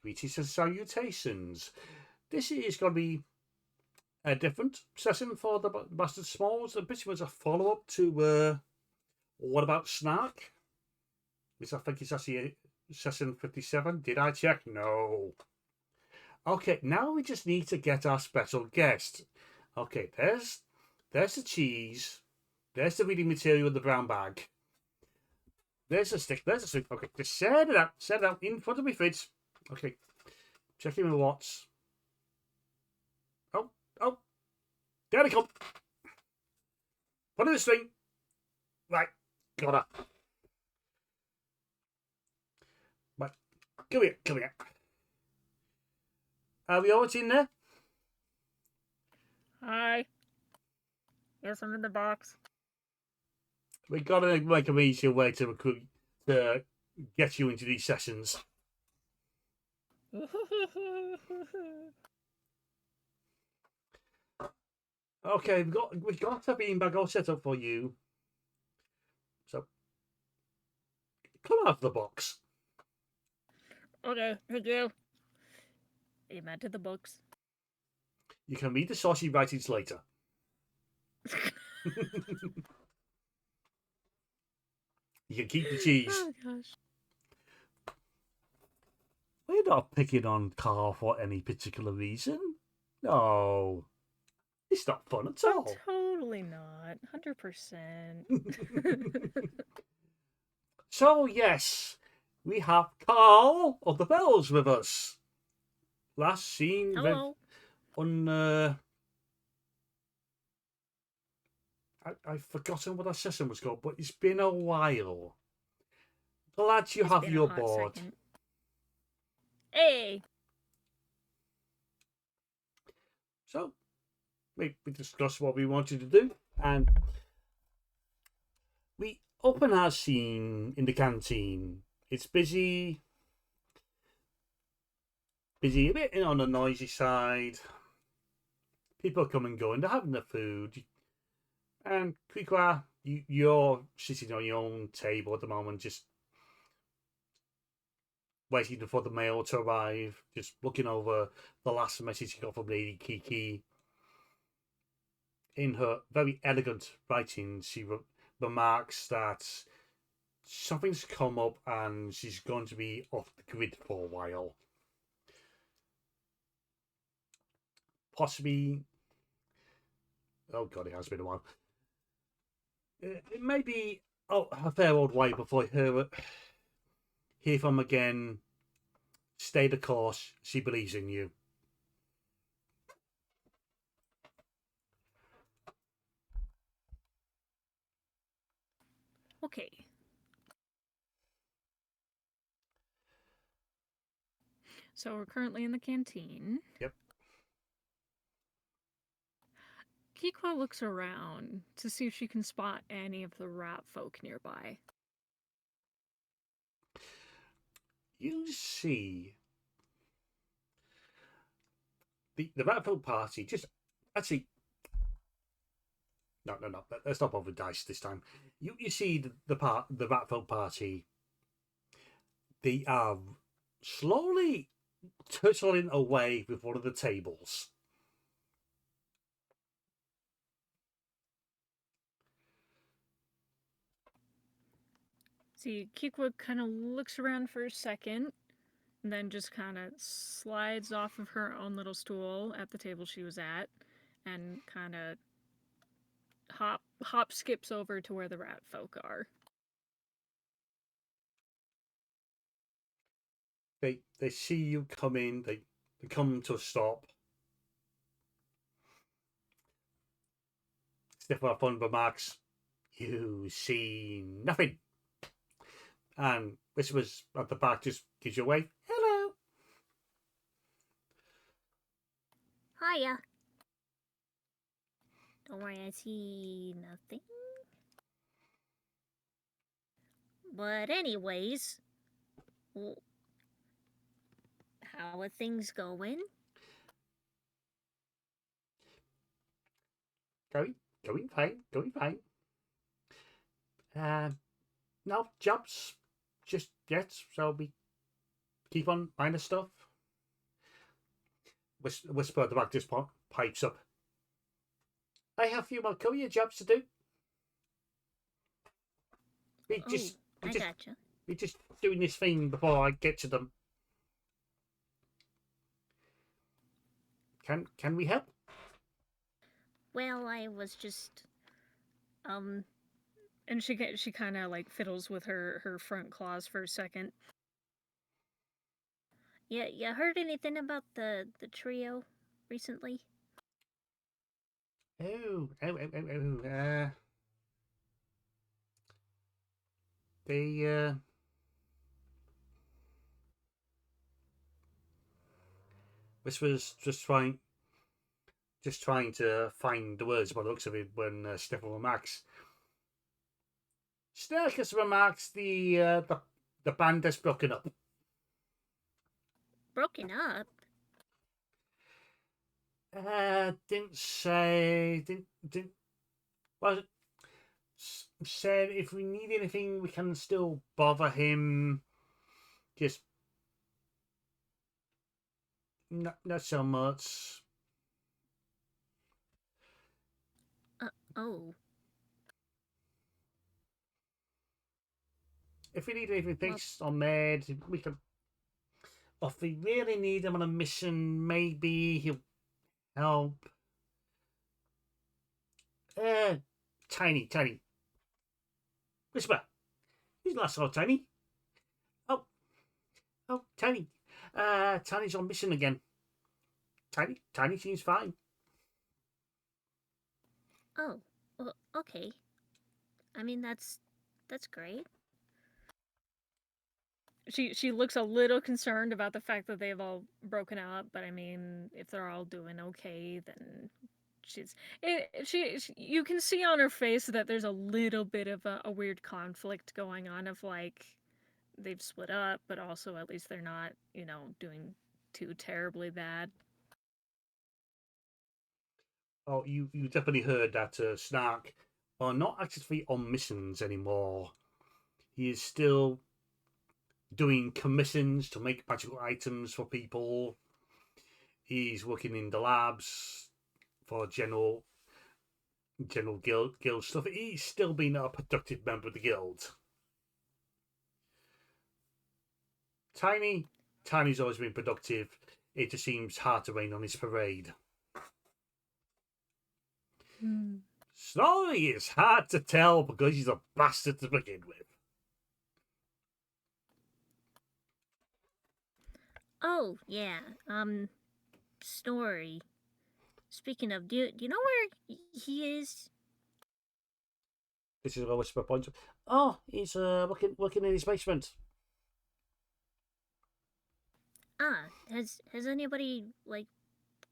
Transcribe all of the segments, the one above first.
Greetings and salutations. This is going to be a different session for the Bastard Smalls, and pretty much a follow-up to What About Snark? Which I think is actually session 57. Did I check? No. Okay, now we just need to get our special guest. Okay, there's the cheese. There's the reading material in the brown bag. There's a stick. There's a stick. Okay, just set it out. Set it out in front of me, Fritz. Okay, checking my watch. Oh, there they come. Put in the string. Right, got her. Right, come here. Are we all in there? Hi. Yes, I'm in the box. We gotta make an easier way to recruit, to get you into these sessions. Okay, we've got a beanbag all set up for you. So come out of the box. Okay, thank you. Amen to the books. You can read the saucy writings later. You can keep the cheese. Oh gosh. We're not picking on Carl for any particular reason. No. It's not fun at all. Totally not. 100%. So, yes, we have Carl of the Bells with us. Last seen Hello. on... I've forgotten what that session was called, but it's been a while. Glad you have your board. Second. Hey. So, we discussed what we wanted to do, and we open our scene in the canteen. It's busy, a bit on the noisy side. People come and go, and they're having their food. And Keeqa, you're sitting on your own table at the moment, just waiting for the mail to arrive, just looking over the last message you got from Lady Keeqa. In her very elegant writing, she remarks that something's come up and she's going to be off the grid for a while. Possibly... Oh God, it has been a while. It may be a fair old way before I hear from again. Stay the course. She believes in you. Okay. So we're currently in the canteen. Yep. Keeqa looks around to see if she can spot any of the rat folk nearby. You see the rat folk party just actually... No. Let's not bother dice this time. You see the rat folk party. They are slowly turtling away with one of the tables. See, Keeqa kind of looks around for a second, and then just kind of slides off of her own little stool at the table she was at, and kind of hop skips over to where the rat folk are. They see you come in. They come to a stop. Sniff our fun remarks. You see nothing. And Whispers at the back just gives you a wave. Hello. Hiya. Don't worry, I see nothing. But anyways, how are things going? Going fine. No jobs just yet, so we keep on minor stuff. whisper at the back just pipes up. I have a few more courier jobs to do. I gotcha. We're just doing this thing before I get to them. Can we help? Well, I was just, And she kind of like fiddles with her front claws for a second. yeah, you heard anything about the trio recently? They Whisper's just trying to find the words by the looks of it when Stefan remarks. Sterkus remarks the band has broken up. Broken up? Didn't say. Didn't. Well, said if we need anything, we can still bother him. Just not so much. Oh. If we need anything fixed or made, we can. Or if we really need him on a mission, maybe he'll help. Tiny. Whisper. Who's the last saw Tiny? Oh, Tiny. Tiny's on mission again. Tiny seems fine. Oh, well, okay. I mean, that's great. She looks a little concerned about the fact that they've all broken up, but I mean, if they're all doing okay, then you can see on her face that there's a little bit of a weird conflict going on of like they've split up, but also at least they're not, doing too terribly bad. Oh, you definitely heard that Snark are not actually on missions anymore. He is still doing commissions to make magical items for people. He's working in the labs for general guild stuff. He's still been a productive member of the guild. Tiny's always been productive. It just seems hard to rain on his parade. Snorri is hard to tell because he's a bastard to begin with. Oh, yeah. Snorri. Speaking of, do you know where he is? This is where Whisper points. Oh, he's working in his basement. Has anybody like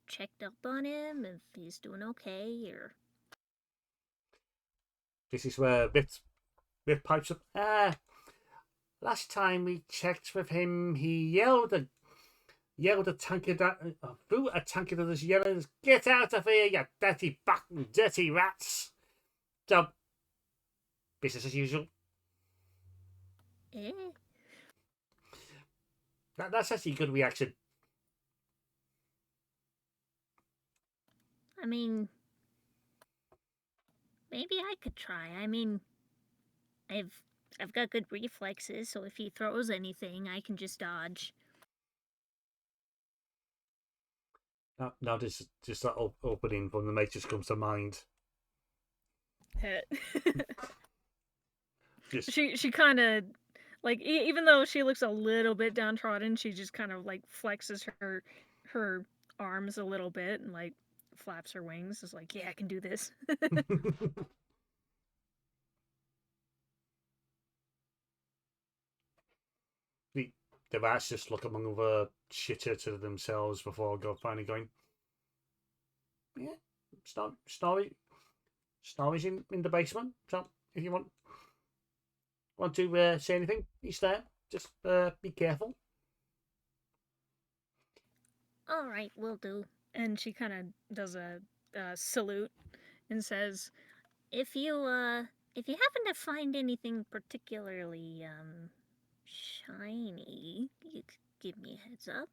checked up on him if he's doing okay or? This is where Viv pipes up. Last time we checked with him, he yelled a tanker threw a tanker that was yelling, "Get out of here, you dirty dirty rats!" So, business as usual. That's actually a good reaction. I mean, maybe I could try. I mean, I've got good reflexes, so if he throws anything, I can just dodge. Now just that opening from the Matrix comes to mind. She kind of like even though she looks a little bit downtrodden, she just kind of like flexes her arms a little bit and like flaps her wings. It's like, yeah, I can do this. The rats just look among other shitter to themselves before finally going, yeah, Snorri's in the basement. So if you want to say anything, he's there. Just be careful. All right, will do. And she kind of does a salute and says, If you happen to find anything particularly shiny, you could give me a heads up.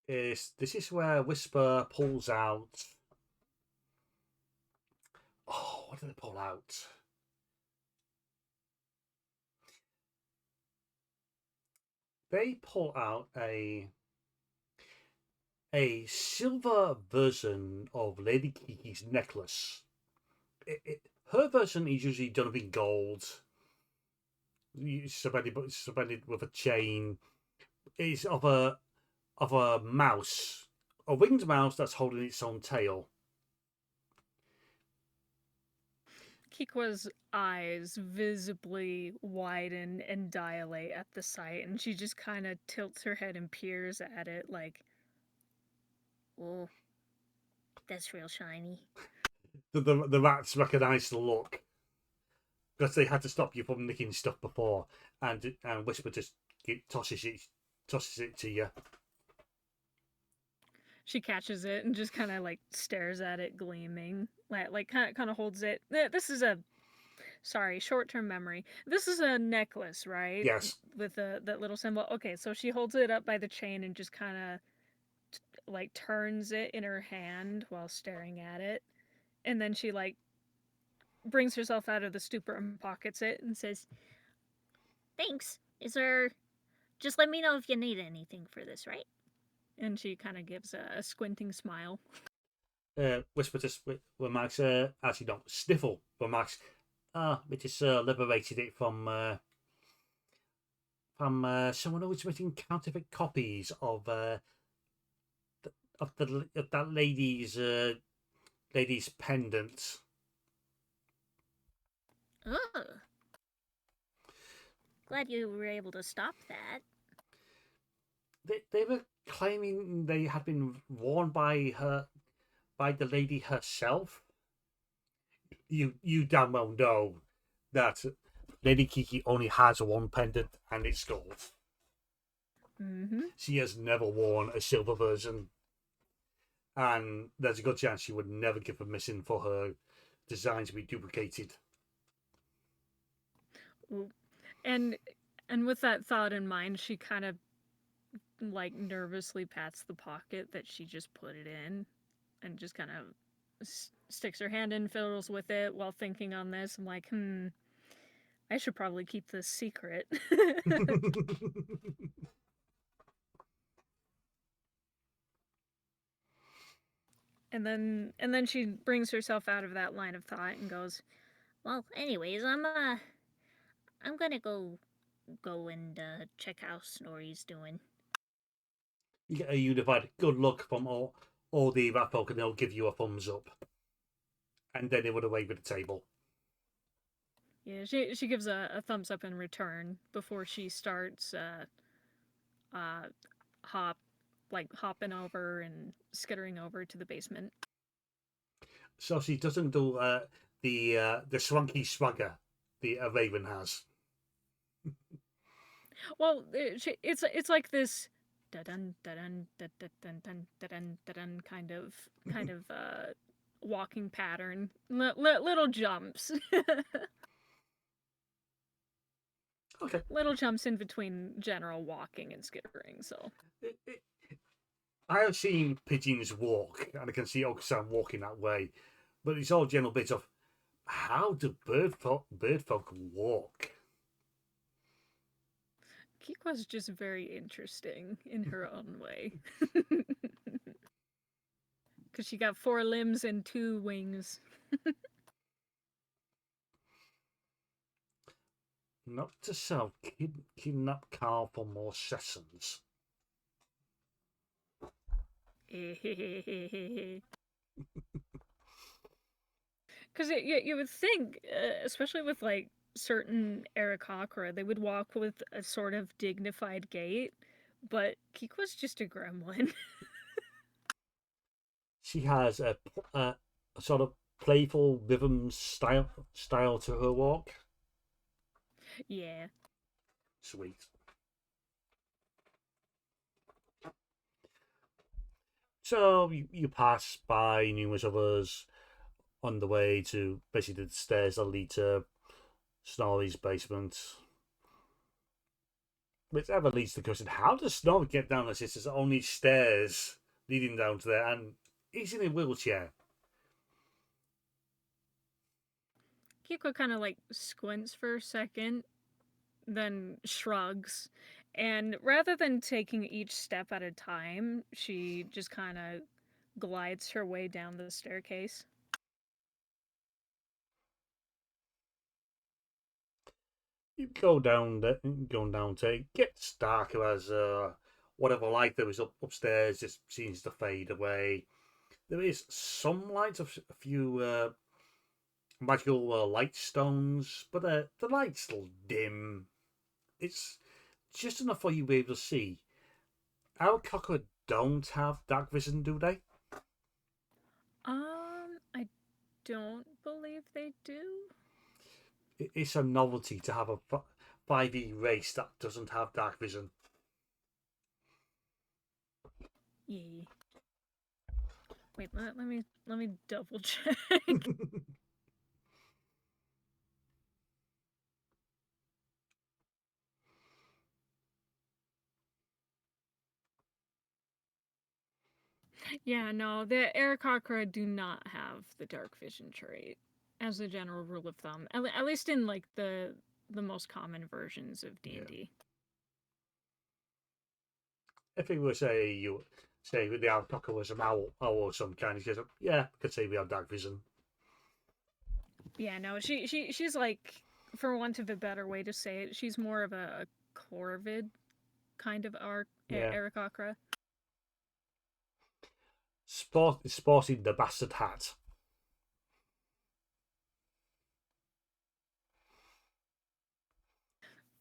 This is where Whisper pulls out. Oh, what did they pull out? They pull out a silver version of Lady Keeqa's necklace. Her version is usually done up in gold. Suspended with a chain. It's of a mouse, a winged mouse that's holding its own tail. Keeqa's eyes visibly widen and dilate at the sight, and she just kind of tilts her head and peers at it like, Oh, that's real shiny. The rats recognise the look because they had to stop you from nicking stuff before, and Whisper just tosses it to you. she catches it and just kind of like stares at it, gleaming, like kind of holds it. This is a short-term memory. This is a necklace, right? Yes. With that little symbol. Okay, so she holds it up by the chain and just kind of like turns it in her hand while staring at it, and then she like brings herself out of the stupor and pockets it and says, Thanks. Is there... Just let me know if you need anything for this, right? and she kind of gives a squinting smile. Whisper just remarks, actually not sniffle remarks. We just liberated it from someone who was making counterfeit copies of that lady's pendant. Oh. Glad you were able to stop that. They were claiming they had been worn by the lady herself. You damn well know that Lady Keeqa only has one pendant, and it's gold. Mm-hmm. She has never worn a silver version, and there's a good chance she would never give permission for her design to be duplicated. And with that thought in mind, she kind of like nervously pats the pocket that she just put it in, and just kind of sticks her hand in, fiddles with it while thinking on this. I'm like, I should probably keep this secret. And then she brings herself out of that line of thought and goes, Well, anyways, I'm gonna go and check how Snorri's doing. You get a unified good luck from all the rat folk, and they'll give you a thumbs up, and then they would away with the table. Yeah, she gives a thumbs up in return before she starts hopping over and skittering over to the basement. So she doesn't do the swanky swagger the Raven has. Well, it's like this da-dun da-dun da-dun da-dun da-dun da-dun kind of walking pattern, little jumps. Okay. Little jumps in between general walking and skittering. So I have seen pigeons walk, and I can see Oxam walking that way, but it's all general bits of how do bird folk walk? Keeqa's just very interesting in her own way. Because she got 4 limbs and 2 wings. Not to sell kidnap Carl for more sessions. Because you would think, especially with like certain Aarakocra, they would walk with a sort of dignified gait, but Keeqa's just a gremlin. She has a sort of playful rhythm style to her walk. Yeah. Sweet. So you pass by numerous others on the way to basically the stairs that lead to Snorri's basement. Which ever leads to the question: how does Snorri get down this? There's only stairs leading down to there, and he's in a wheelchair. Keeqa kind of like squints for a second, then shrugs. And rather than taking each step at a time, she just kind of glides her way down the staircase. You go down, going down to it gets darker as whatever light there was upstairs just seems to fade away. There is some light of a few magical light stones, but the light's still dim. It's just enough for you to be able to see. Our cocker don't have dark vision, do they? I don't believe they do. It's a novelty to have a 5e race that doesn't have dark vision. Yeah. Wait, let me double check. Yeah, no, the Aarakocra do not have the dark vision trait as a general rule of thumb. At least in like the most common versions of D&D. If it were say the alpaca was an owl or some kind, he says, yeah, I could say we have dark vision. Yeah, no, she's like, for want of a better way to say it, she's more of a corvid kind of Aarakocra. Sporting the bastard hat.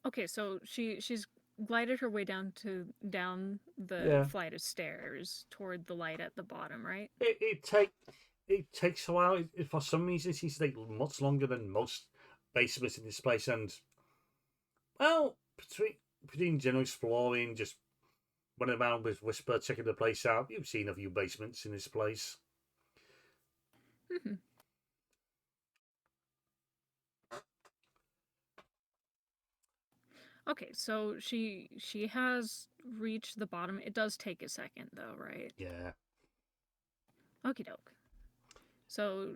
Okay, so she's glided her way down the flight of stairs toward the light at the bottom, right? It takes a while. For some reason, it seems to take much longer than most basements in this place. And well, between general exploring, just running around with Whisper, checking the place out, you've seen a few basements in this place. Mm-hmm. Okay, so she has reached the bottom. It does take a second though, right? Yeah. Okie doke. So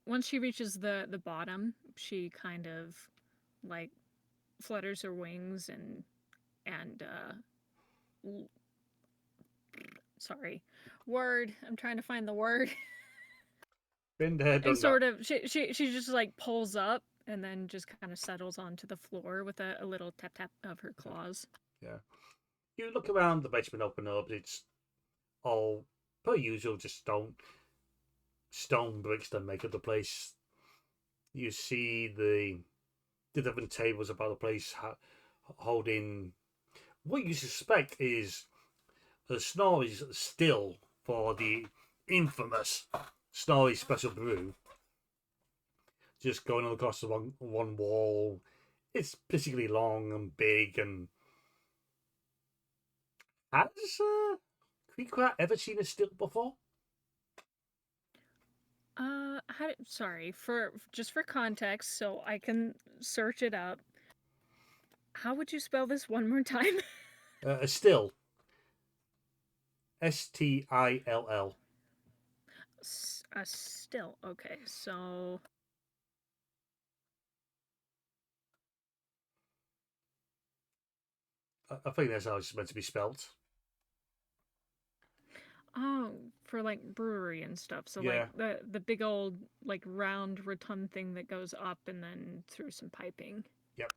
once she reaches the bottom, she kind of like flutters her wings and sorry, word. I'm trying to find the word. Been there, done And sort that. of she just like pulls up and then just kind of settles onto the floor with a little tap tap of her claws. Yeah. You look around the basement, open up. It's all per usual, just stone bricks that make up the place. You see the different tables about the place holding what you suspect is a Snorri's still for the infamous Snorri special brew. Just going across the one wall. It's particularly long and big. And has Keeqa ever seen a still before? Sorry, for context, so I can search it up. How would you spell this one more time? A still. Still. A still. Okay, so I think that's how it's meant to be spelt. oh, for like brewery and stuff. So Yeah. like the big old like round rotund thing that goes up and then through some piping. Yep.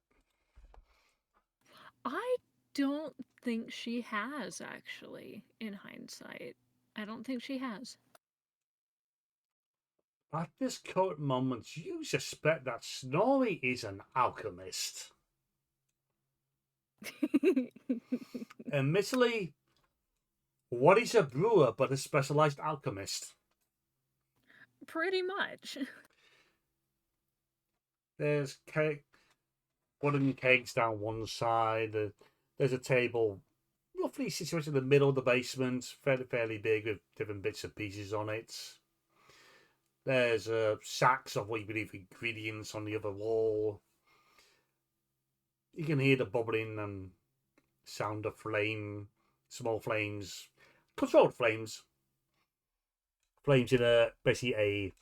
I don't think she has actually, in hindsight. I don't think she has. At this current moment, you suspect that Snorri is an alchemist. Admittedly, what is a brewer but a specialized alchemist? Pretty much. There's wooden kegs down one side. There's a table roughly situated in the middle of the basement, fairly big with different bits and pieces on it. There's sacks of what you believe ingredients on the other wall. You can hear the bubbling and sound of flame, small flames, controlled flames. Flames in basically a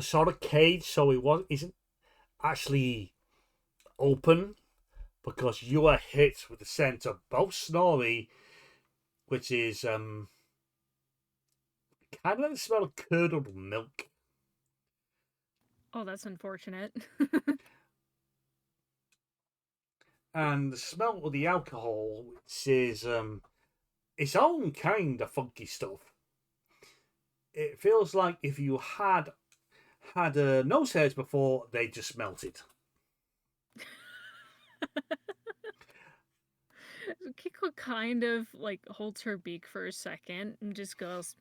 sort of cage, so isn't actually open because you are hit with the scent of both Snorri, which is kind of like the smell of curdled milk. Oh, that's unfortunate. And the smell of the alcohol, which is its own kind of funky stuff. It feels like if you had nose hairs before, they just melted. Keeqa kind of like holds her beak for a second and just goes,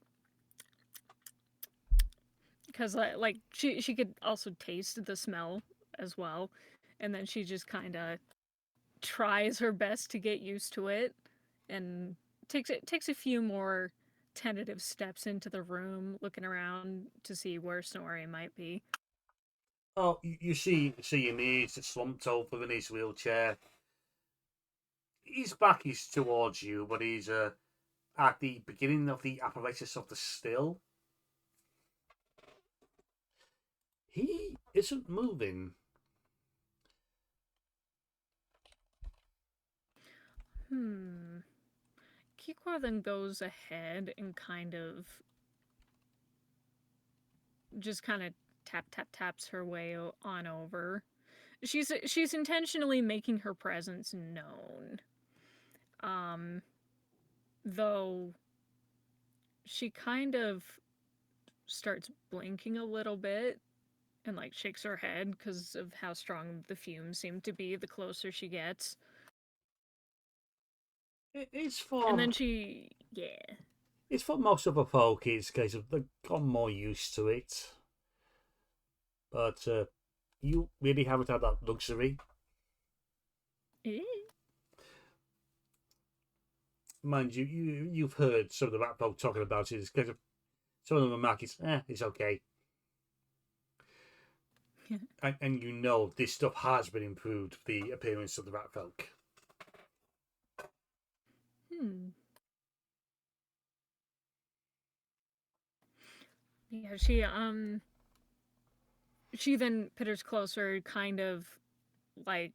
because like she could also taste the smell as well, and then she just kind of tries her best to get used to it, and takes a few more tentative steps into the room, looking around to see where Snorri might be. Oh, you see him. He's slumped over in his wheelchair. His back is towards you, but he's at the beginning of the apparatus of the still. He isn't moving. Keeqa then goes ahead and kind of taps her way on over. She's intentionally making her presence known. Though she kind of starts blinking a little bit and like shakes her head because of how strong the fumes seem to be the closer she gets. It's for And then yeah. It's for most of the folk. It's a case of they've got more used to it. But you really haven't had that luxury. Mind you, you've heard some of the rat folk talking about it. It's kind of, some of them are markets, it's okay. And you know this stuff has been improved, the appearance of the rat folk. Yeah, she then pitters closer, kind of like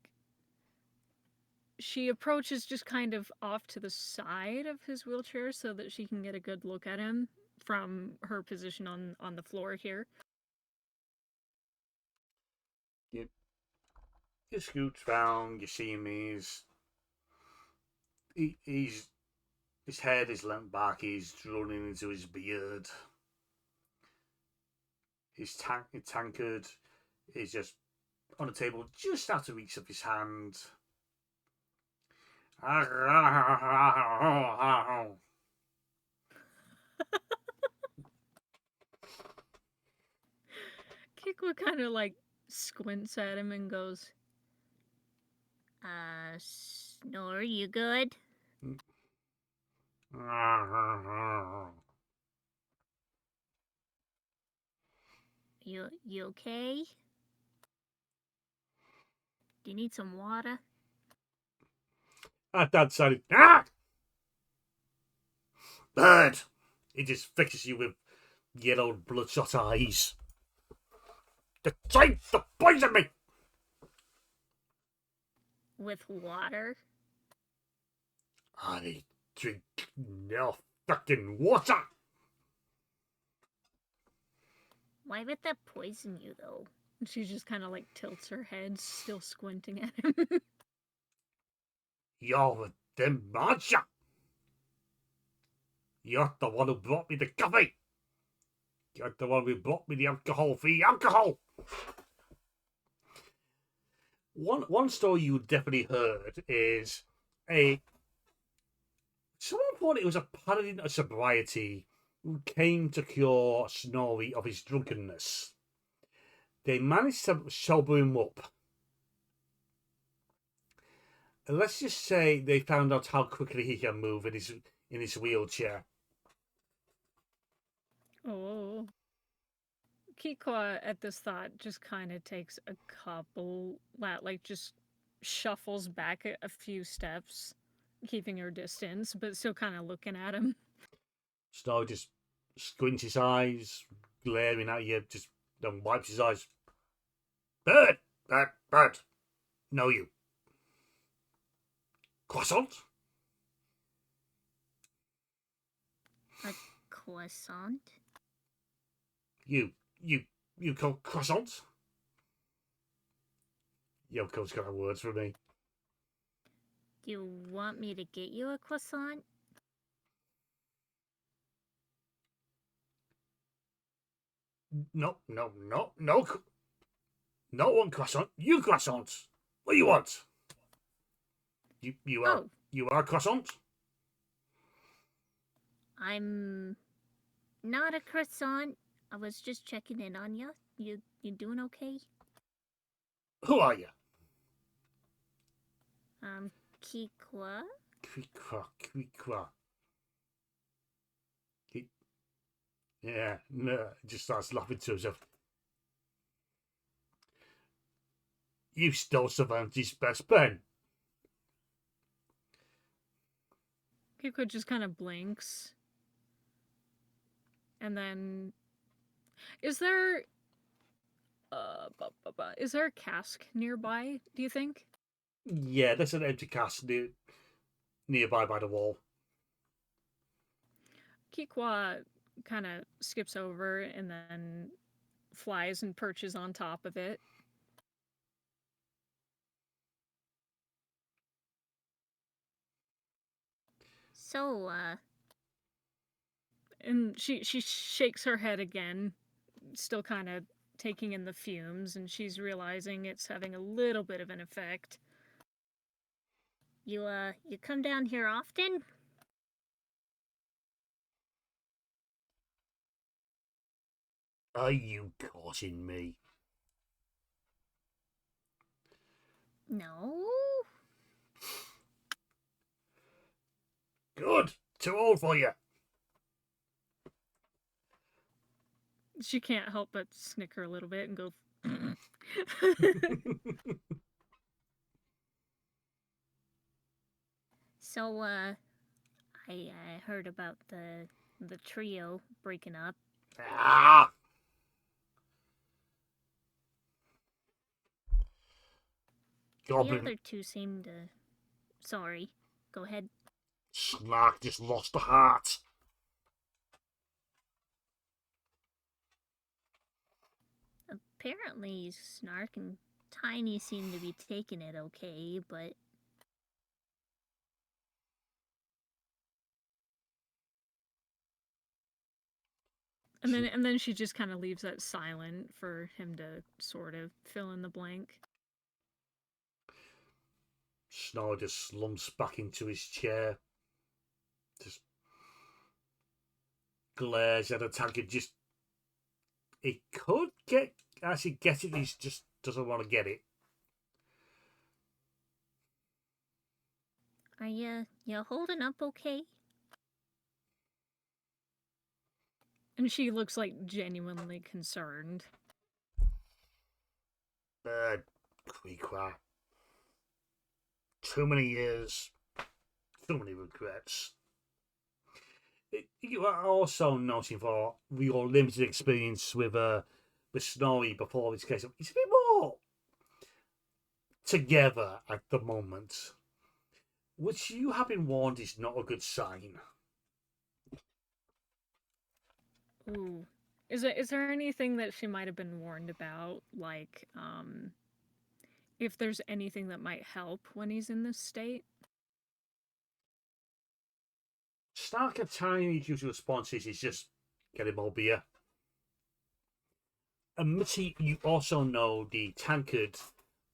she approaches just kind of off to the side of his wheelchair so that she can get a good look at him from her position on the floor here. You scoot round, you see him, his head is leant back, he's running into his beard. His tankard is just on a table just out of reach of his hand. Keeqa kind of like squints at him and goes, Snorri, you good? You okay? Do you need some water? At that side, bird! He just fixes you with yellow bloodshot eyes. The tried to poison me! With water? I drink no fucking water! Why would that poison you, though? she just kind of like tilts her head, still squinting at him. You're the monster! You're the one who brought me the coffee! You're the one who brought me the alcohol-free alcohol! One story you definitely heard is someone thought it was a paladin of sobriety who came to cure Snorri of his drunkenness. They managed to sober him up. And let's just say they found out how quickly he can move in his wheelchair. Oh. Keeqa at this thought just kind of takes a couple, like just shuffles back a few steps keeping her distance, but still kind of looking at him. Snow just squints his eyes, glaring at you, just then wipes his eyes. Bird! Bird! No, you. Croissant? A croissant? You call croissant? Yoko's got words for me. Do you want me to get you a croissant? No one croissant. You croissant. What do you want? You are croissant? I'm not a croissant. I was just checking in on you. You doing okay? Who are you? Keeqa? Keeqa. Yeah, no, just starts laughing to himself. You stole Savanti's best pen. Keeqa just kind of blinks. And then, is there a cask nearby, do you think? Yeah, there's an empty cask nearby by the wall. Keeqa kind of skips over and then flies and perches on top of it. So, And she shakes her head again, still kind of taking in the fumes, and she's realizing it's having a little bit of an effect. you come down here often? Are you courting me? No. Good. Too old for you. She can't help but snicker a little bit and go. So, I heard about the trio breaking up. Ah! Goblin. The other two seem to... Sorry. Go ahead. Snark just lost the heart. Apparently, Snark and Tiny seem to be taking it okay, but... And then she just kind of leaves that silent for him to sort of fill in the blank. Snorri just slumps back into his chair. Just glares at a tankard. Just he could actually get it. He just doesn't want to get it. Are you holding up okay? And she looks like genuinely concerned. Keeqa. Too many years, too many regrets. You are also noting for your limited experience with Snorri before this case. It's a bit more together at the moment, which you have been warned is not a good sign. Ooh. Is there anything that she might have been warned about? Like, if there's anything that might help when he's in this state? Stark and Tiny's usual responses is just get him more beer. And Mitty, you also know the tankard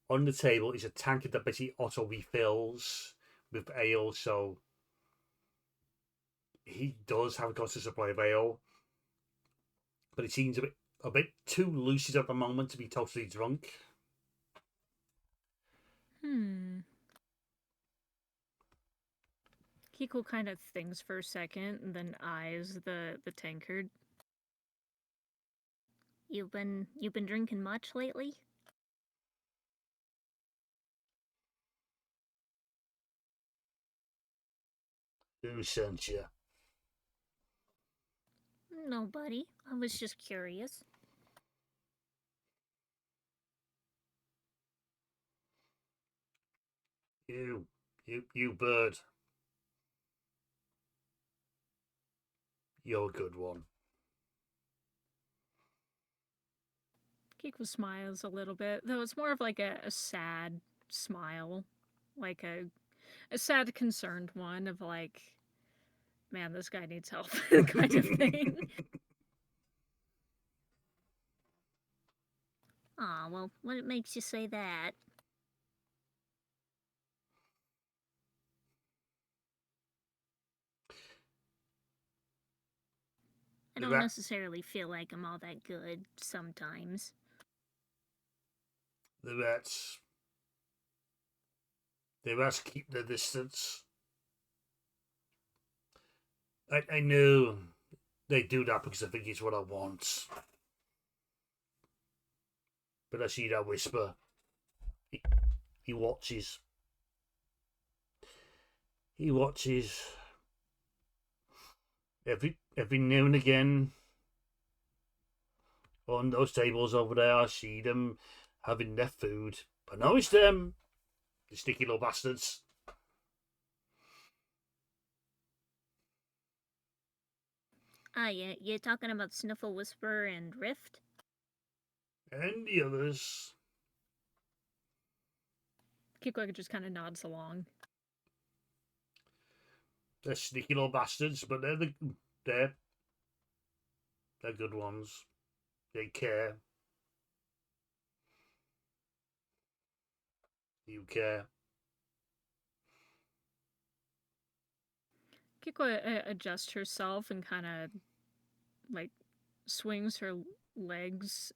on the table is a tankard that basically auto refills with ale, so he does have a constant supply of ale. But it seems a bit too lucid at the moment to be totally drunk. Keeqa kind of thinks for a second and then eyes the tankard. You've been drinking much lately? Who sent you? Nobody. I was just curious. You bird. You're a good one. Keeqa smiles a little bit, though it's more of like a sad smile, like a sad, concerned one of like, man, this guy needs help kind of thing. Aw, well, what makes you say that? I don't necessarily feel like I'm all that good sometimes. The rats. The rats keep their distance. I know they do that because I think it's what I want. But I see that whisper. He watches. He watches. Every now and again, on those tables over there, I see them having their food. I know it's them, the sticky little bastards. Ah, yeah, you're talking about Sniffle, Whisper, and Rift? And the others. Keeqa just kind of nods along. They're sneaky little bastards, but they're good ones. They care. You care. Keeqa adjusts herself and kind of like swings her legs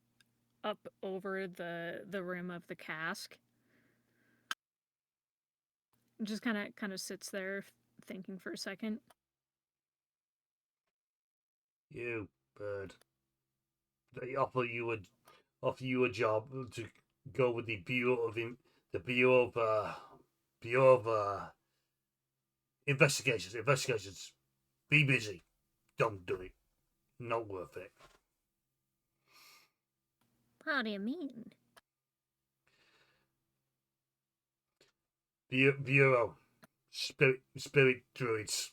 up over the rim of the cask. Just kind of sits there thinking for a second. You bird. They offer you a job to go with the Bureau of Investigations. Investigations. Be busy. Don't do it. Not worth it. How do you mean? Bureau. Spirit druids.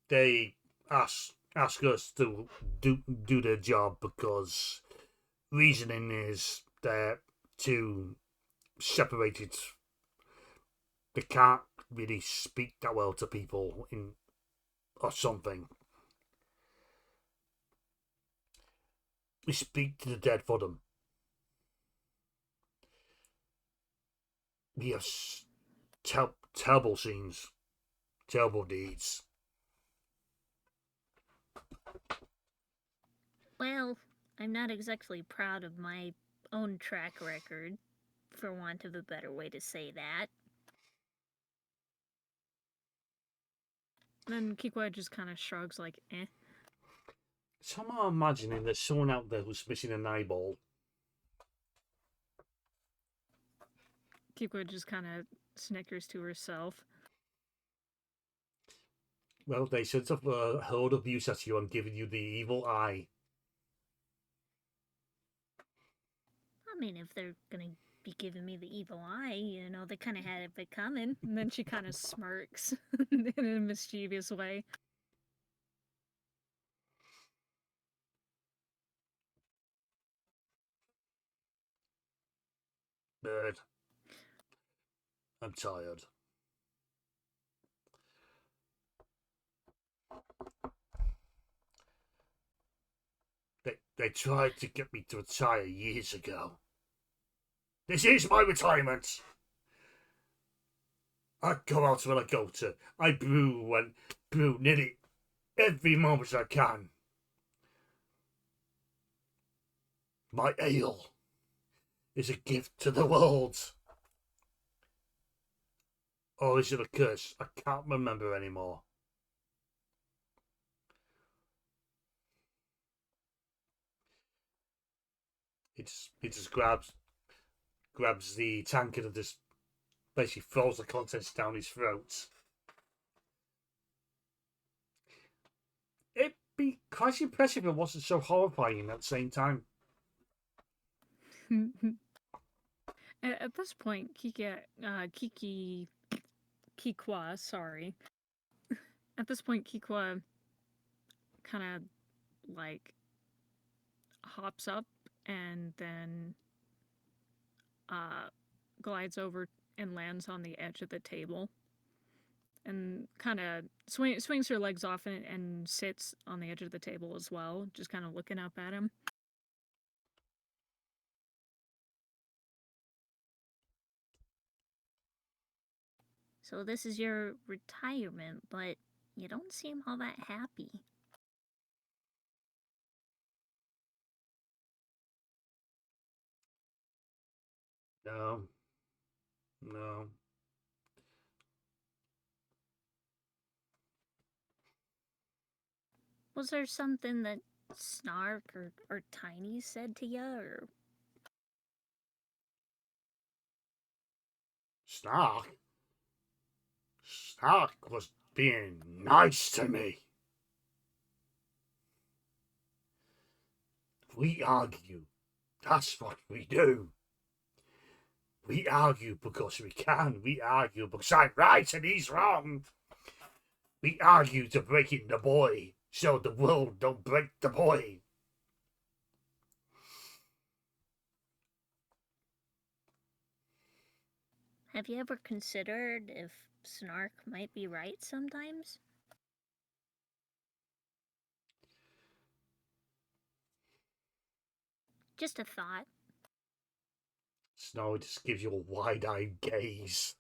They ask us to do their job because reasoning is they're too separated. They can't really speak that well to people or something. We speak to the dead for them. We have terrible scenes, terrible deeds. Well, I'm not exactly proud of my own track record, for want of a better way to say that. Then Keeqa just kind of shrugs like, eh. Somehow imagining there's someone out there who's missing an eyeball. Keeqa just kind of snickers to herself. Well, they should have hurled abuse at you and given you the evil eye. I mean, if they're gonna be giving me the evil eye, you know, they kind of had it coming. And then she kind of smirks in a mischievous way. Bird. I'm tired. They tried to get me to retire years ago. This is my retirement. I go out when I go to. I brew nearly every moment I can. My ale is a gift to the world. Or is it a curse? I can't remember anymore. It just grabs the tankard of this basically throws the contents down his throat. It'd be quite impressive if it wasn't so horrifying at the same time. At this point, Keeqa, sorry. At this point, Keeqa kind of like hops up and then glides over and lands on the edge of the table and kind of swings her legs off and sits on the edge of the table as well, just kind of looking up at him. So this is your retirement, but you don't seem all that happy. No. No. Was there something that Snark or Tiny said to you, or... Snark? Snark was being nice to me. We argue. That's what we do. We argue because we can. We argue because I'm right and he's wrong. We argue to break in the boy, so the world don't break the boy. Have you ever considered if Snark might be right sometimes? Just a thought. Snorri just gives you a wide-eyed gaze.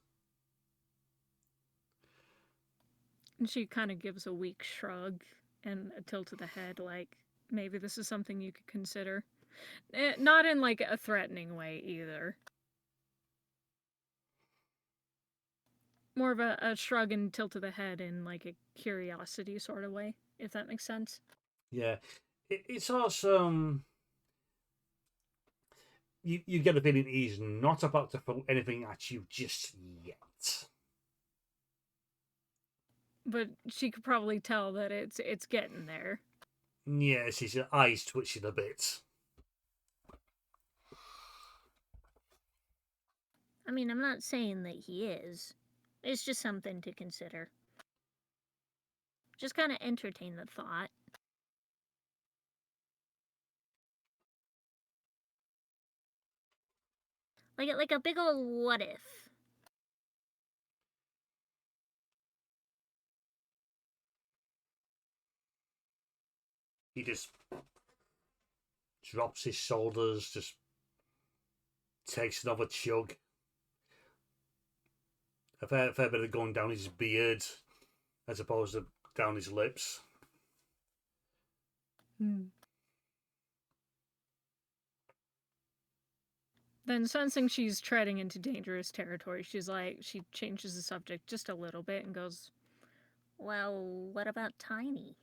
And she kind of gives a weak shrug and a tilt of the head, like, maybe this is something you could consider. Not in, like, a threatening way, either. More of a shrug and tilt of the head in, like, a curiosity sort of way, if that makes sense. Yeah. It's also... You get a feeling he's not about to throw anything at you just yet. But she could probably tell that it's getting there. Yes, his eyes twitching a bit. I mean, I'm not saying that he is. It's just something to consider. Just kind of entertain the thought. Like a big old what if. He just drops his shoulders, just takes another chug. A fair bit of going down his beard as opposed to down his lips. Then, sensing she's treading into dangerous territory, she changes the subject just a little bit and goes, Well, what about Tiny?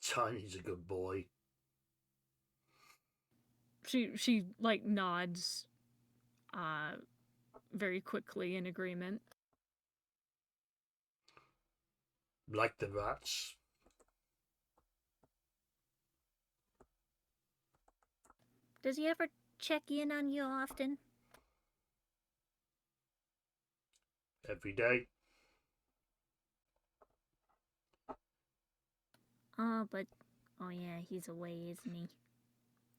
Tiny's a good boy. She like nods very quickly in agreement. Like the rats. Does he ever check in on you often? Every day. Oh, yeah, he's away, isn't he?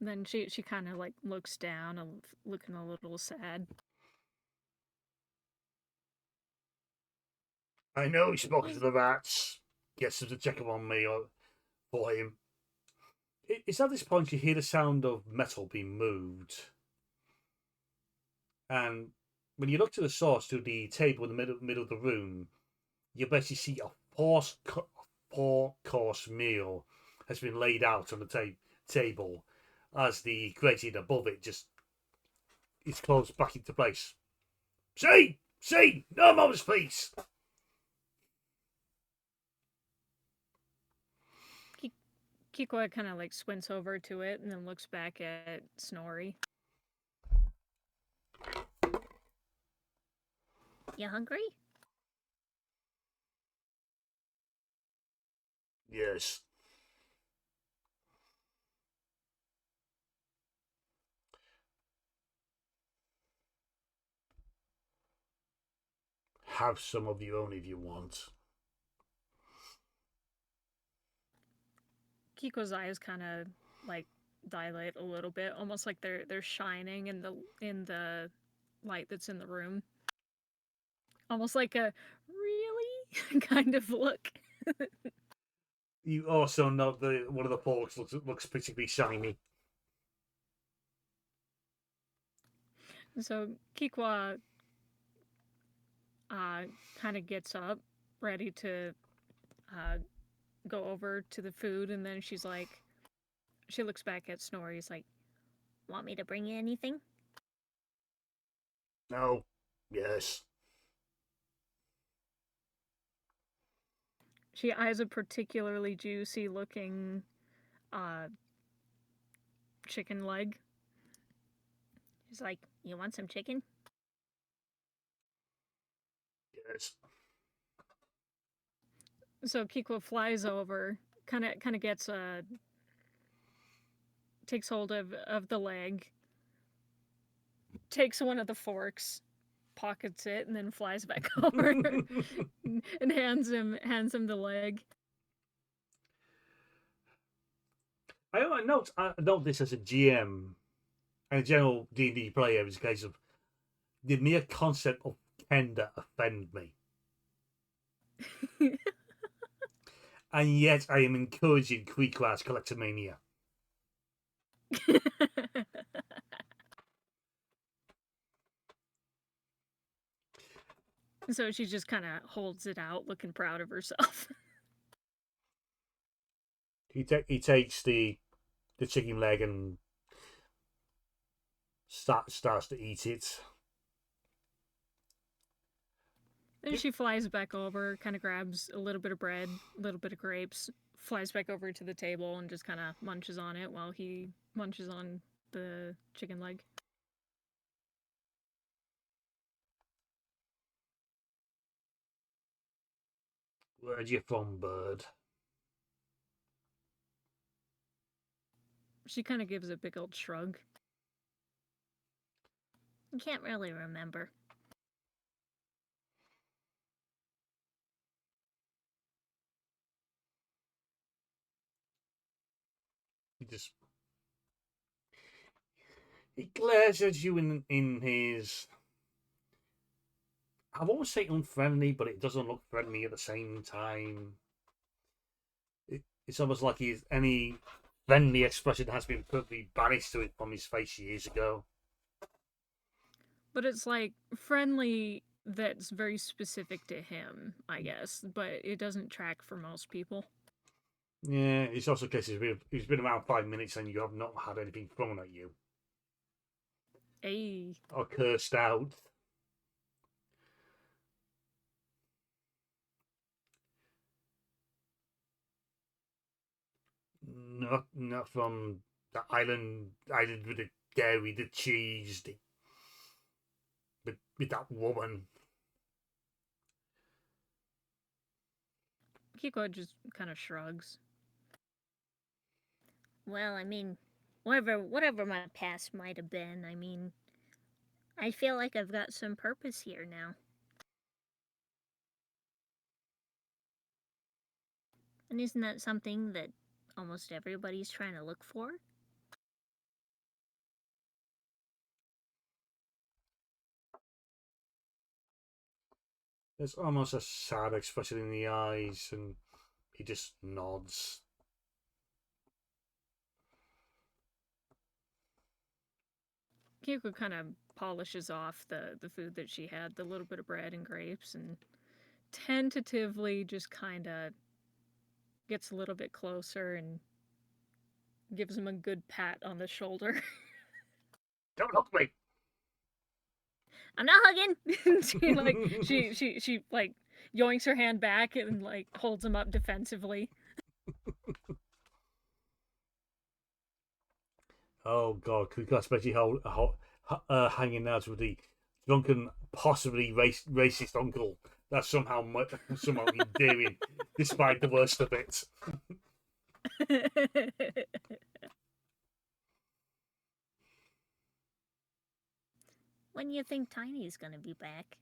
Then she kind of like looks down and looking a little sad. I know he's spoken to the rats. Gets them to check up on me or for him. It's at this point you hear the sound of metal being moved. And when you look to the source, to the table in the middle of the room, you basically see a four-course meal has been laid out on the table as the grating above it just is closed back into place. See! No moments, please! Keeqa kind of like squints over to it and then looks back at Snorri. You hungry? Yes. Have some of your own if you want. Kiko's eyes kind of like dilate a little bit, almost like they're shining in the light that's in the room. Almost like a really kind of look. You also note that one of the forks looks particularly shiny. So Keeqa kind of gets up, ready to go over to the food, and then she looks back at Snorri. He's like, Want me to bring you anything? No. Yes. she eyes a particularly juicy looking chicken leg. She's like, you want some chicken? Yes. So Keeqa flies over, kind of gets takes hold of the leg, takes one of the forks, pockets it, and then flies back over and hands him the leg. I note this as a GM and a general D&D player is a case of the mere concept of tender offend me. And yet I am encouraging Keeqa's collectomania. So she just kind of holds it out, looking proud of herself. He takes the chicken leg and starts to eat it. Then she flies back over, kind of grabs a little bit of bread, a little bit of grapes, flies back over to the table and just kind of munches on it while he munches on the chicken leg. Where'd you from, bird? She kind of gives a big old shrug. I can't really remember. He glares at you in his, I won't say unfriendly, but it doesn't look friendly at the same time. It's almost like any friendly expression has been perfectly banished to it from his face years ago. But it's like friendly that's very specific to him, I guess, but it doesn't track for most people. Yeah, it's also a case he's been around 5 minutes and you have not had anything thrown at you. Hey. Or cursed out. Not from the island with the dairy, the cheese, with that woman. Keeqa just kind of shrugs. Well, I mean, whatever my past might have been, I mean, I feel like I've got some purpose here now. And isn't that something that almost everybody's trying to look for? There's almost a sad expression in the eyes, and he just nods. Keeqa kind of polishes off the food that she had, the little bit of bread and grapes, and tentatively just kind of gets a little bit closer and gives him a good pat on the shoulder. Don't hug me. I'm not hugging. she like yoinks her hand back and like holds him up defensively. Oh God, Keeqa especially hanging out with the drunken, possibly racist uncle that's somehow endearing, despite the worst of it. When you think Tiny's gonna be back?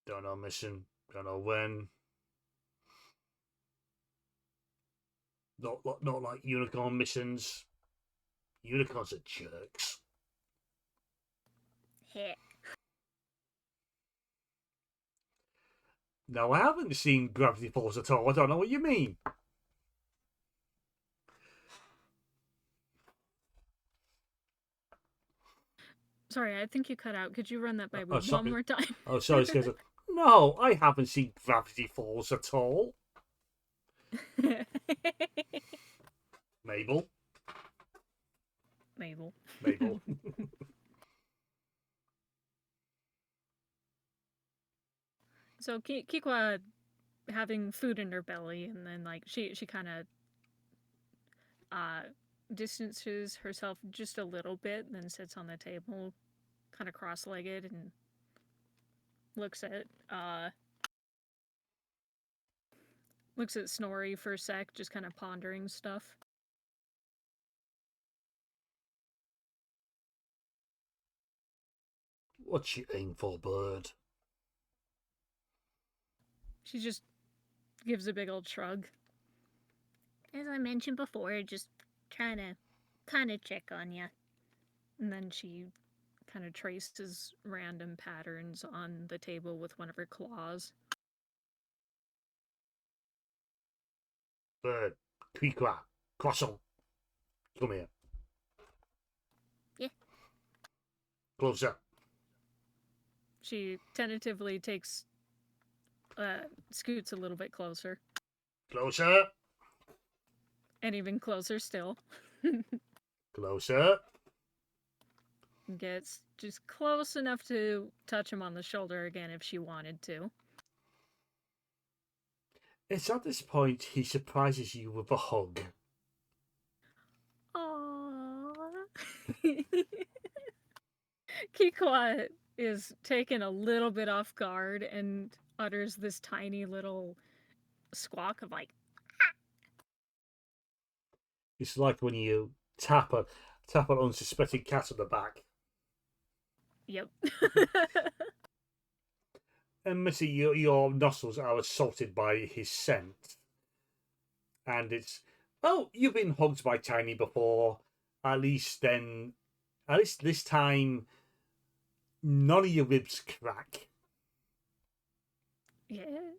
Don't know mission. Don't know when. Not like unicorn missions. Unicorns are jerks. Heh. No, I haven't seen Gravity Falls at all. I don't know what you mean. Sorry, I think you cut out. Could you run that by me Oh, sorry. one more time? Oh, sorry, Skizzer. No, I haven't seen Gravity Falls at all. Mabel. Mabel. Mabel. So Keeqa having food in her belly, and then like she kind of distances herself just a little bit, and then sits on the table, kind of cross-legged, and looks at Snorri for a sec, just kind of pondering stuff. What you aim for, bird? She just gives a big old shrug. As I mentioned before, just trying to kind of check on you. And then she kind of traces random patterns on the table with one of her claws. Bird. Keeqa. Croissant. Come here. Yeah. Closer. She tentatively scoots a little bit closer. Closer. And even closer still. Closer. Gets just close enough to touch him on the shoulder again if she wanted to. It's at this point he surprises you with a hug. Aww. Keeqa is taken a little bit off guard and utters this tiny little squawk of like, It's like when you tap an unsuspecting cat on the back. yep. And Missy, your nostrils are assaulted by his scent. And it's, oh, you've been hugged by Tiny before. At least this time, none of your ribs crack. Yeah.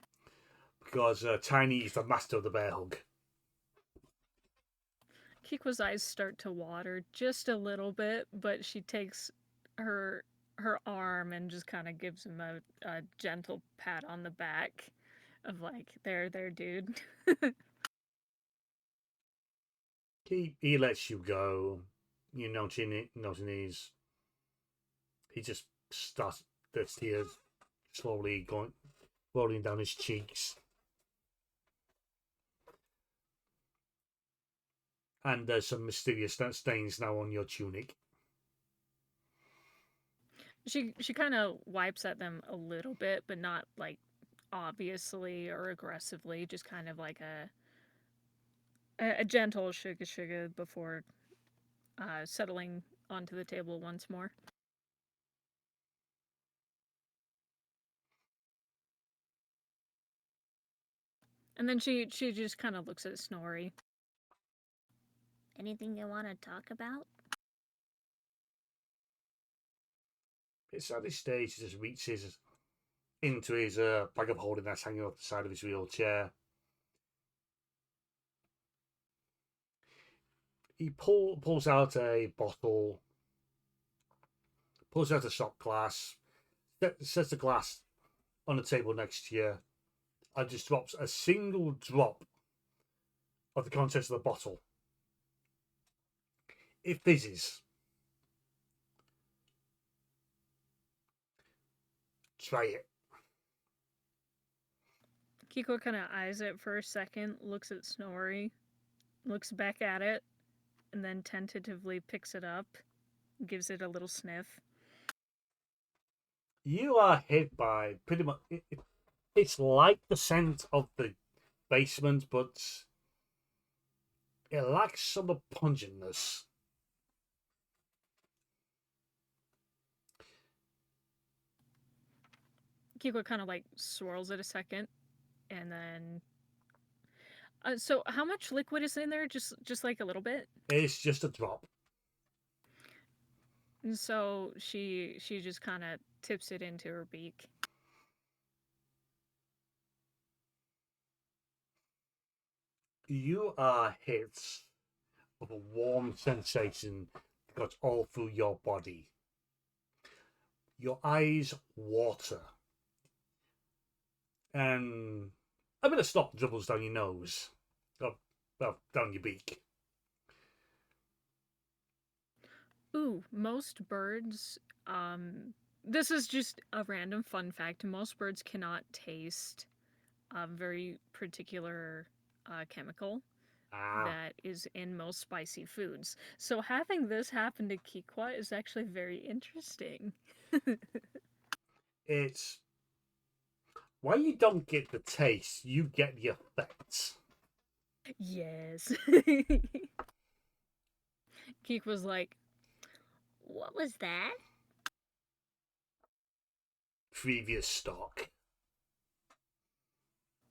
Because Tiny is the master of the bear hug. Keeqa's eyes start to water just a little bit, but she takes her arm and just kind of gives him a gentle pat on the back of like, there, dude. He lets you go. You're noting his. He just starts the tears slowly rolling down his cheeks. And there's some mysterious stains now on your tunic. She kind of wipes at them a little bit, but not like obviously or aggressively, just kind of like a gentle shuga before settling onto the table once more. And then she just kind of looks at Snorri. Anything you want to talk about? It's at this stage he just reaches into his bag of holding that's hanging off the side of his wheelchair. He pulls out a bottle, pulls out a shot glass, sets the glass on the table next to you, and just drops a single drop of the contents of the bottle. It fizzes. Try it. Keeqa kind of eyes it for a second, looks at Snorri, looks back at it, and then tentatively picks it up gives it a little sniff. You are hit by pretty much. It's like the scent of the basement, but it lacks some of the pungentness. Keeqa kind of like swirls it a second, and then. So how much liquid is in there? Just like a little bit. It's just a drop. And so she just kind of tips it into her beak. You are hit of a warm sensation that goes all through your body. Your eyes water. And a bit of snot dribbles down your nose. Well, down your beak. Ooh, most birds, this is just a random fun fact. Most birds cannot taste a very particular chemical that is in most spicy foods. So having this happen to Keeqa is actually very interesting. It's why you don't get the taste, you get the effects. Yes. Keek was like, What was that? Previous stock.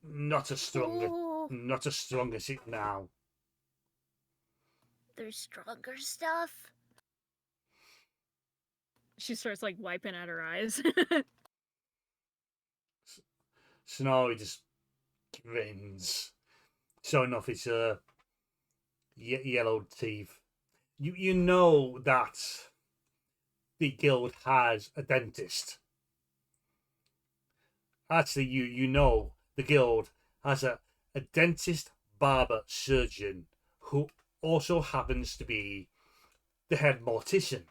Not as strong. Not as strong as it now. There's stronger stuff. She starts like wiping at her eyes. Snorri just grins. Showing off his yellow teeth. You know that the guild has a dentist. Actually, you know the guild has a dentist, barber, surgeon who also happens to be the head mortician.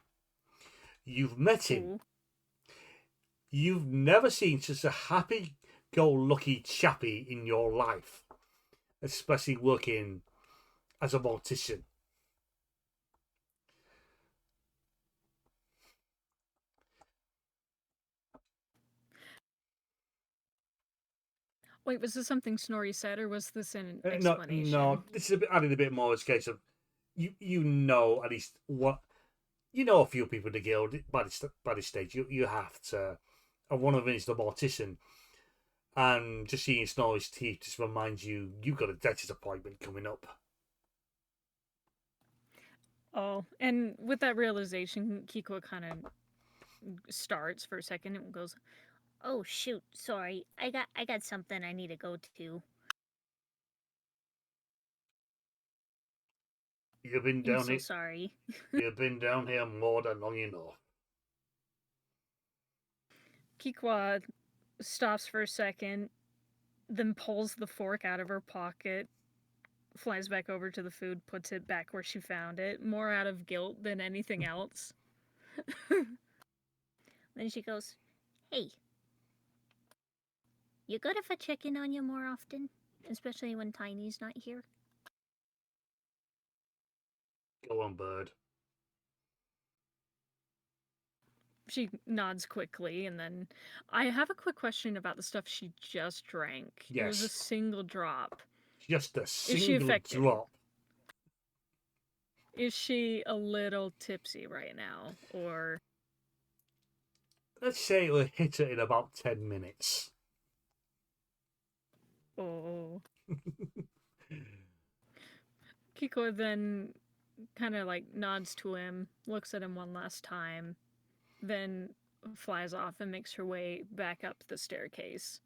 You've met him. Ooh. You've never seen such a happy-go-lucky chappy in your life, especially working as a mortician. Wait, was this something Snorri said, or was this an explanation? No. This is adding a bit more. It's a case of you know at least what you know. A few people in the guild by this stage. You have to, and one of them is the mortician. And just seeing Snorri's teeth just reminds you you've got a dentist appointment coming up. Oh, and with that realization, Keeqa kind of starts for a second and goes, Oh shoot, sorry. I got something I need to go to. You've been I'm down so here. sorry. You've been down here more than long enough. Keeqa stops for a second, then pulls the fork out of her pocket, flies back over to the food, puts it back where she found it, more out of guilt than anything else. Then she goes, Hey, you good if I check in on you more often? Especially when Tiny's not here? Go on, bird. She nods quickly, and then I have a quick question about the stuff she just drank. It was a Yes. single drop. Just a she single affected? drop. Is she a little tipsy right now, or Let's say it will hit her in about 10 minutes. oh? Keeqa then kind of like nods to him, looks at him one last time, then flies off and makes her way back up the staircase.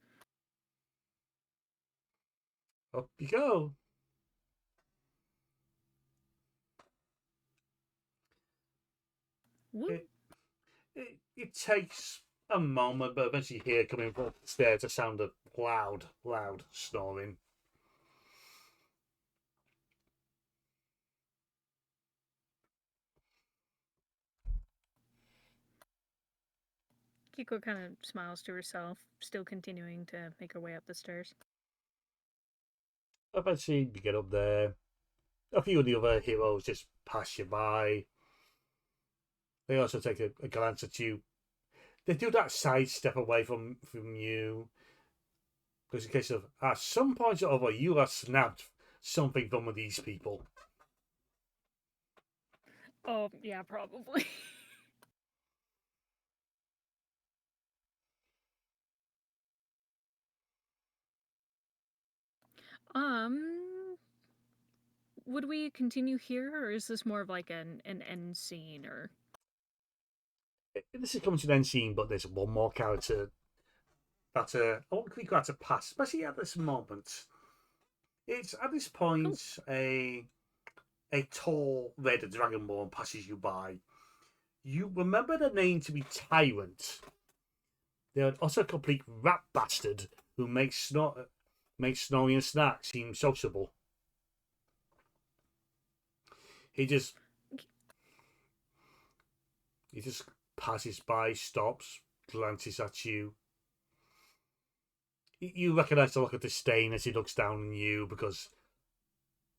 Up you go. Whoop. It takes a moment, but eventually you hear coming from upstairs a sound of loud snoring. Keeqa kind of smiles to herself, still continuing to make her way up the stairs. Eventually you get up there. A few of the other heroes just pass you by. They also take a glance at you. They do that side step away from you. There's a case of, at some point or other, you have snapped something from one of these people. Oh, yeah, probably. Would we continue here, or is this more of like an end scene, or? This is coming to an end scene, but there's one more character that I want Keeqa to pass, especially at this moment. It's at this point Cool. a tall red dragonborn passes you by. You remember the name to be Tyrant. They're also a complete rat bastard who makes Snorri and Snark seem sociable. He just passes by, stops, glances at you. You recognise the look of disdain as he looks down on you because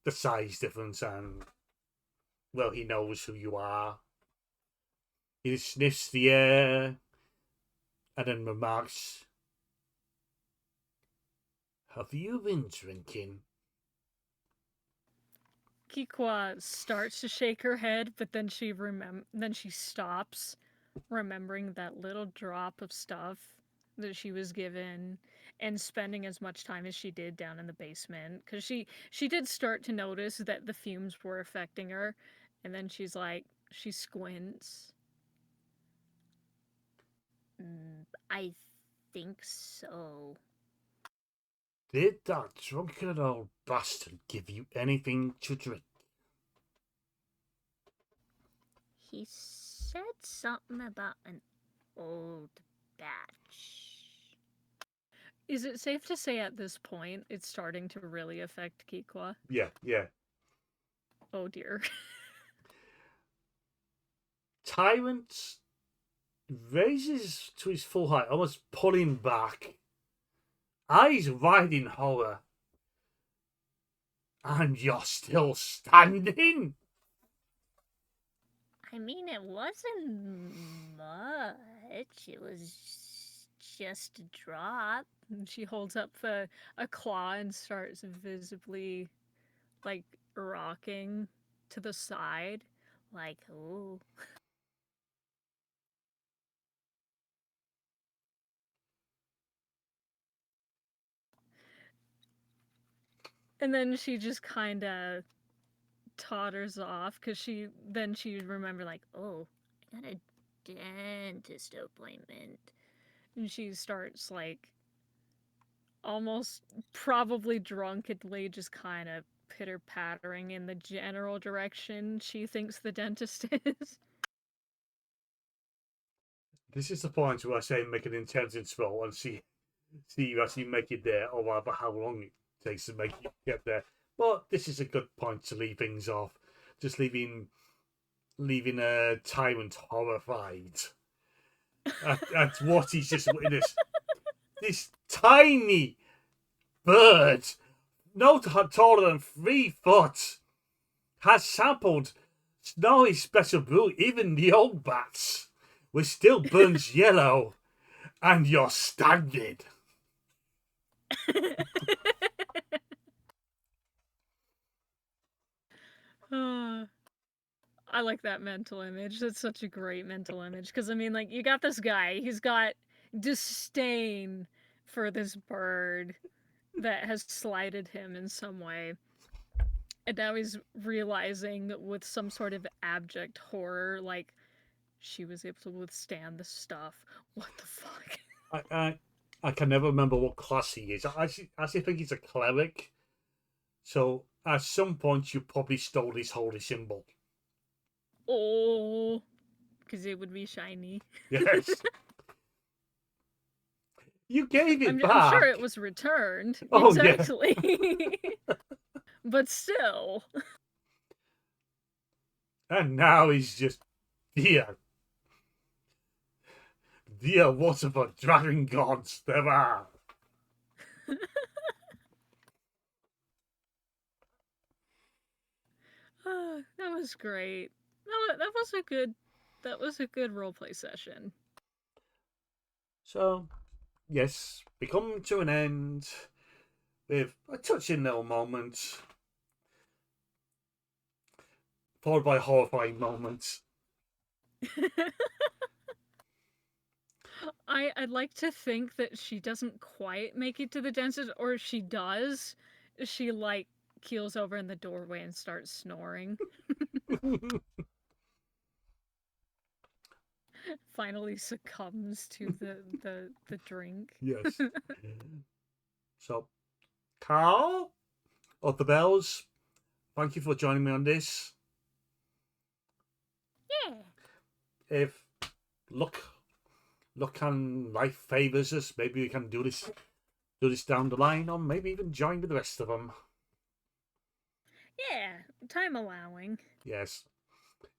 the size difference and, well, he knows who you are. He just sniffs the air and then remarks, "Have you been drinking?" Keeqa starts to shake her head, but then she stops, remembering that little drop of stuff that she was given and spending as much time as she did down in the basement, because she did start to notice that the fumes were affecting her, and then she squints. I think so. Did that drunken old bastard give you anything to drink? He said something about an old batch. Is it safe to say at this point it's starting to really affect Keeqa? Yeah. Oh dear. Tyrant raises to his full height, almost pulling back. Eyes wide in horror. And you're still standing? I mean, it wasn't much. It was just a drop. And she holds up a claw and starts visibly, like, rocking to the side. Like, ooh. And then she just kind of totters off because she remembered, like, Oh, I got a dentist appointment. and she starts, like, almost probably drunkenly just kind of pitter-pattering in the general direction she thinks the dentist is. This is the point where I say make an intelligence roll and see you actually make it there, or rather how long it takes to make you get there. But this is a good point to leave things off. Just leaving a Tyrant horrified at what he's just witnessed. This tiny bird, no taller than 3 foot, has sampled Snorri's special brew, even the old bats, which still burns yellow, and you're standing. I like that mental image. That's such a great mental image. Because, I mean, like, you got this guy, he's got disdain for this bird that has slighted him in some way. And now he's realizing with some sort of abject horror, like, she was able to withstand this stuff. What the fuck? I can never remember what class he is. I actually think he's a cleric. So at some point you probably stole his holy symbol. Oh, because it would be shiny. Yes. You gave it back. I'm sure it was returned. Oh, exactly. Yeah. But still. And now he's just, dear, what of a dragon gods there are. That was great. That was a good That was a good roleplay session. So, yes, we come to an end with a touching little moment, followed by a horrifying moment. I'd like to think that she doesn't quite make it to the dentist, or if she does, she like keels over in the doorway and starts snoring. Finally succumbs to the drink. Yes. So, Carl of the Bells, thank you for joining me on this. Yeah. If luck and life favours us, maybe we can do this down the line, or maybe even join with the rest of them. Yeah, time allowing. Yes,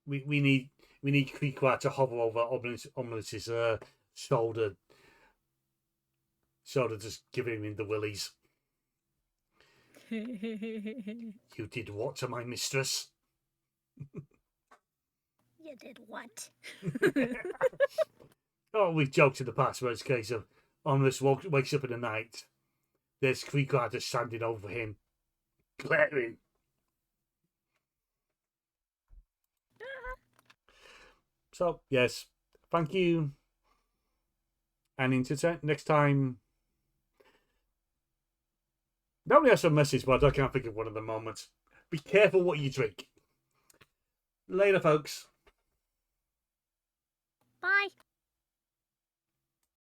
we need Keeqa to hover over Omelis's shoulder, just giving him the willies. You did what to my mistress? You did what? Oh, we've joked in the past where it's a case of Omelis wakes up in the night. There's Keeqa just standing over him, glaring. So, yes, thank you. And until next time, nobody has some message, but I can't think of one at the moment. Be careful what you drink. Later, folks. Bye.